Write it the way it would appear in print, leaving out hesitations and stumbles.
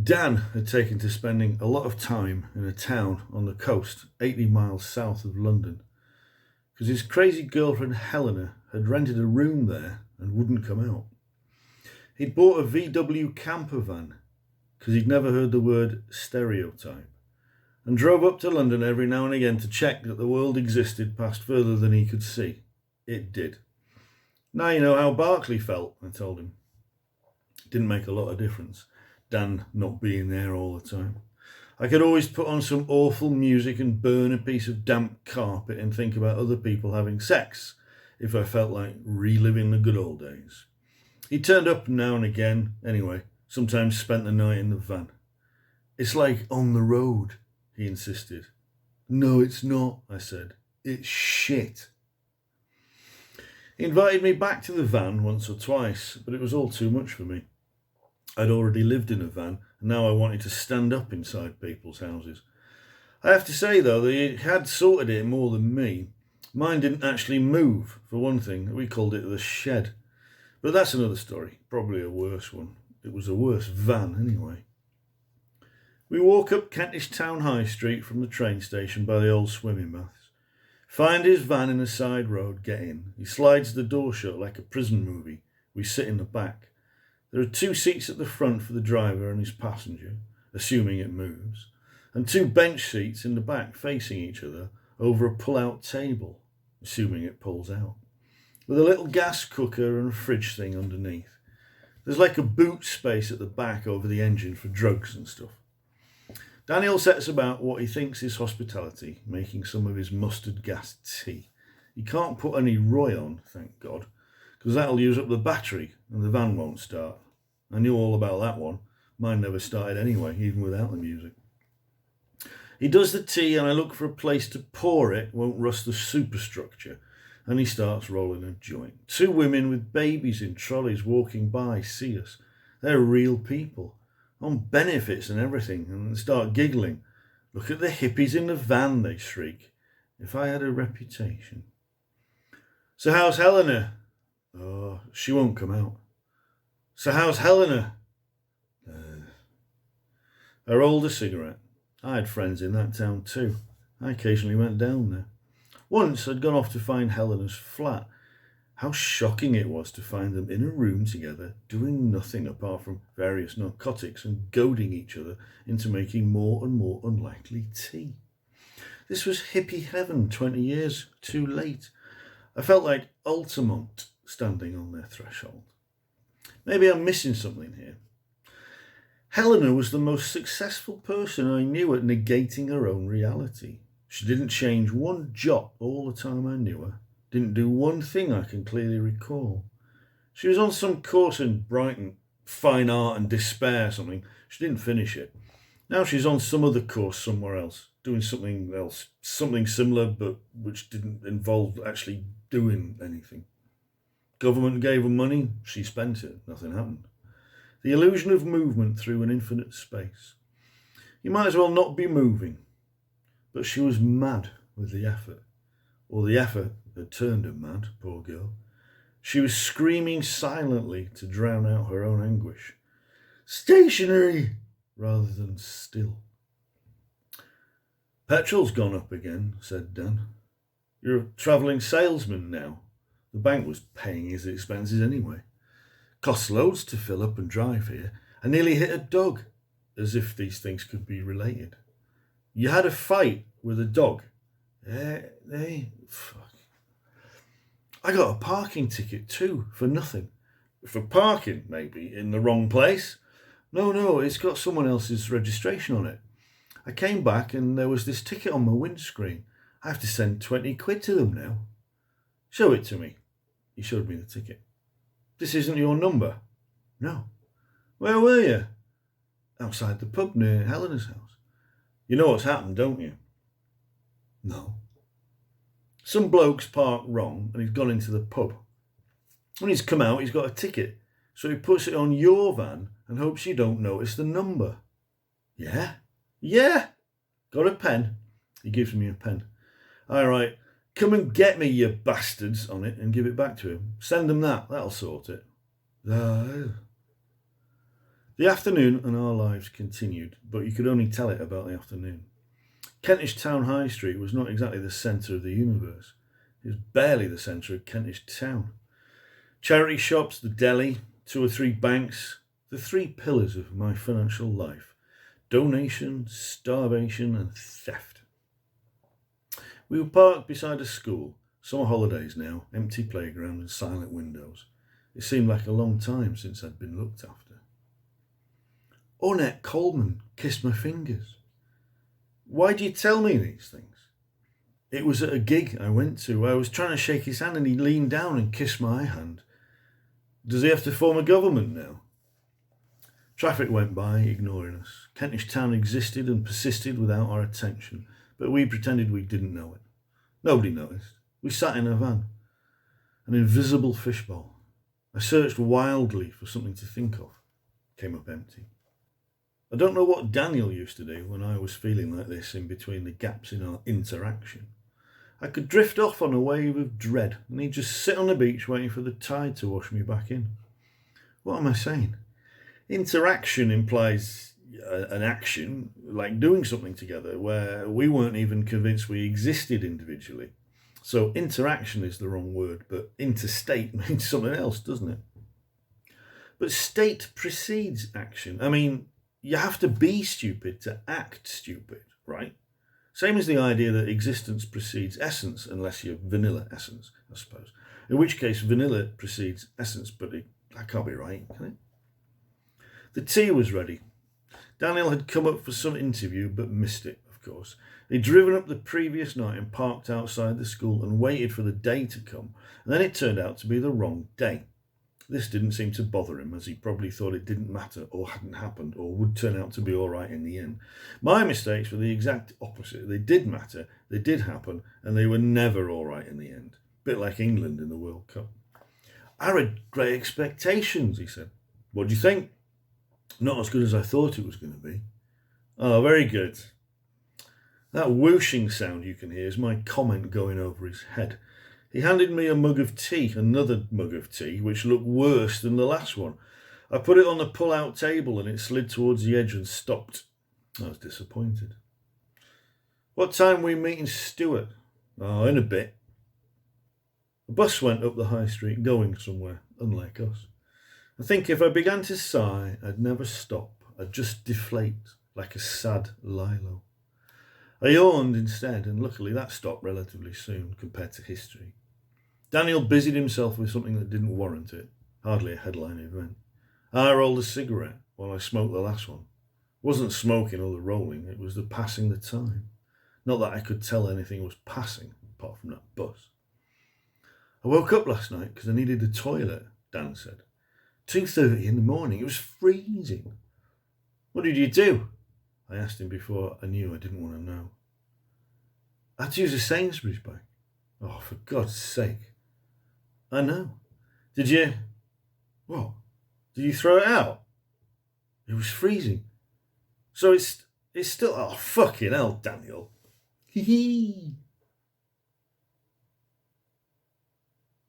Dan had taken to spending a lot of time in a town on the coast, 80 miles south of London, because his crazy girlfriend Helena had rented a room there and wouldn't come out. He'd bought a VW camper van because he'd never heard the word stereotype, and drove up to London every now and again to check that the world existed past further than he could see. It did. Now you know how Barclay felt, I told him. It didn't make a lot of difference, Dan not being there all the time. I could always put on some awful music and burn a piece of damp carpet and think about other people having sex if I felt like reliving the good old days. He turned up now and again, anyway, sometimes spent the night in the van. It's like on the road, he insisted. No, it's not, I said. It's shit. He invited me back to the van once or twice, but it was all too much for me. I'd already lived in a van, and now I wanted to stand up inside people's houses. I have to say, though, that he had sorted it more than me. Mine didn't actually move, for one thing. We called it the shed. But that's another story, probably a worse one. It was a worse van, anyway. We walk up Kentish Town High Street from the train station by the old swimming baths. Find his van in a side road, get in. He slides the door shut like a prison movie. We sit in the back. There are 2 seats at the front for the driver and his passenger, assuming it moves, and 2 bench seats in the back facing each other over a pull-out table, assuming it pulls out, with a little gas cooker and a fridge thing underneath. There's like a boot space at the back over the engine for drugs and stuff. Daniel sets about what he thinks is hospitality, making some of his mustard gas tea. He can't put any Roy on, thank God, because that'll use up the battery and the van won't start. I knew all about that one. Mine never started anyway, even without the music. He does the tea and I look for a place to pour it, won't rust the superstructure, and he starts rolling a joint. 2 women with babies in trolleys walking by see us. They're real people, on benefits and everything, and start giggling. Look at the hippies in the van, they shriek. If I had a reputation. So how's Helena? Oh, she won't come out. So how's Helena? I rolled a cigarette. I had friends in that town too. I occasionally went down there. Once I'd gone off to find Helena's flat. How shocking it was to find them in a room together, doing nothing apart from various narcotics and goading each other into making more and more unlikely tea. This was hippie heaven 20 years too late. I felt like Altamont standing on their threshold. Maybe I'm missing something here. Helena was the most successful person I knew at negating her own reality. She didn't change one jot all the time I knew her. Didn't do one thing I can clearly recall. She was on some course in Brighton, fine art and despair something. She didn't finish it. Now she's on some other course somewhere else, doing something else, something similar but which didn't involve actually doing anything. Government gave her money, she spent it, nothing happened. The illusion of movement through an infinite space. You might as well not be moving. But she was mad with the effort. Or the effort had turned her mad, poor girl. She was screaming silently to drown out her own anguish. Stationary! Rather than still. Petrol's gone up again, said Dan. You're a travelling salesman now. The bank was paying his expenses anyway. Costs loads to fill up and drive here. I nearly hit a dog, as if these things could be related. You had a fight with a dog. Fuck. I got a parking ticket too, for nothing. For parking, maybe, in the wrong place. No, it's got someone else's registration on it. I came back and there was this ticket on my windscreen. I have to send 20 quid to them now. Show it to me. He showed me the ticket. This isn't your number. No. Where were you? Outside the pub near Helena's house. You know what's happened, don't you? No. Some bloke's parked wrong and he's gone into the pub. When he's come out, he's got a ticket. So he puts it on your van and hopes you don't notice the number. Yeah? Yeah. Got a pen? He gives me a pen. All right. Come and get me, you bastards, on it and give it back to him. Send them that. That'll sort it. The afternoon and our lives continued, but you could only tell it about the afternoon. Kentish Town High Street was not exactly the centre of the universe. It was barely the centre of Kentish Town. Charity shops, the deli, 2 or 3 banks, the 3 pillars of my financial life: donation, starvation and theft. We were parked beside a school. Summer holidays now, empty playground and silent windows. It seemed like a long time since I'd been looked after. Ornette Coleman kissed my fingers. Why do you tell me these things? It was at a gig I went to. I was trying to shake his hand and he leaned down and kissed my hand. Does he have to form a government now? Traffic went by, ignoring us. Kentish Town existed and persisted without our attention, but we pretended we didn't know it. Nobody noticed. We sat in a van, an invisible fishbowl. I searched wildly for something to think of. Came up empty. I don't know what Daniel used to do when I was feeling like this in between the gaps in our interaction. I could drift off on a wave of dread and he'd just sit on the beach waiting for the tide to wash me back in. What am I saying? Interaction implies an action, like doing something together, where we weren't even convinced we existed individually. So interaction is the wrong word, but interstate means something else, doesn't it? But state precedes action. I mean, you have to be stupid to act stupid, right? Same as the idea that existence precedes essence, unless you're vanilla essence, I suppose. In which case, vanilla precedes essence, but that can't be right, can it? The tea was ready. Daniel had come up for some interview, but missed it, of course. He'd driven up the previous night and parked outside the school and waited for the day to come, and then it turned out to be the wrong day. This didn't seem to bother him, as he probably thought it didn't matter or hadn't happened or would turn out to be all right in the end. My mistakes were the exact opposite. They did matter, they did happen, and they were never all right in the end. A bit like England in the World Cup. I had great expectations, he said. What do you think? Not as good as I thought it was going to be. Oh, very good. That whooshing sound you can hear is my comment going over his head. He handed me a mug of tea, another mug of tea, which looked worse than the last one. I put it on the pull-out table and it slid towards the edge and stopped. I was disappointed. What time were we meeting Stuart? Oh, in a bit. A bus went up the high street, going somewhere, unlike us. I think if I began to sigh, I'd never stop. I'd just deflate like a sad lilo. I yawned instead, and luckily that stopped relatively soon compared to history. Daniel busied himself with something that didn't warrant it, hardly a headline event. I rolled a cigarette while I smoked the last one. It wasn't smoking or the rolling, it was the passing the time. Not that I could tell anything was passing, apart from that bus. I woke up last night because I needed a toilet, Dan said. 2:30 in the morning, it was freezing. What did you do? I asked him before I knew I didn't want to know. I had to use a Sainsbury's bag. Oh, for God's sake. I know. Did you... What? Did you throw it out? It was freezing. So it's still... Oh, fucking hell, Daniel. Hee hee.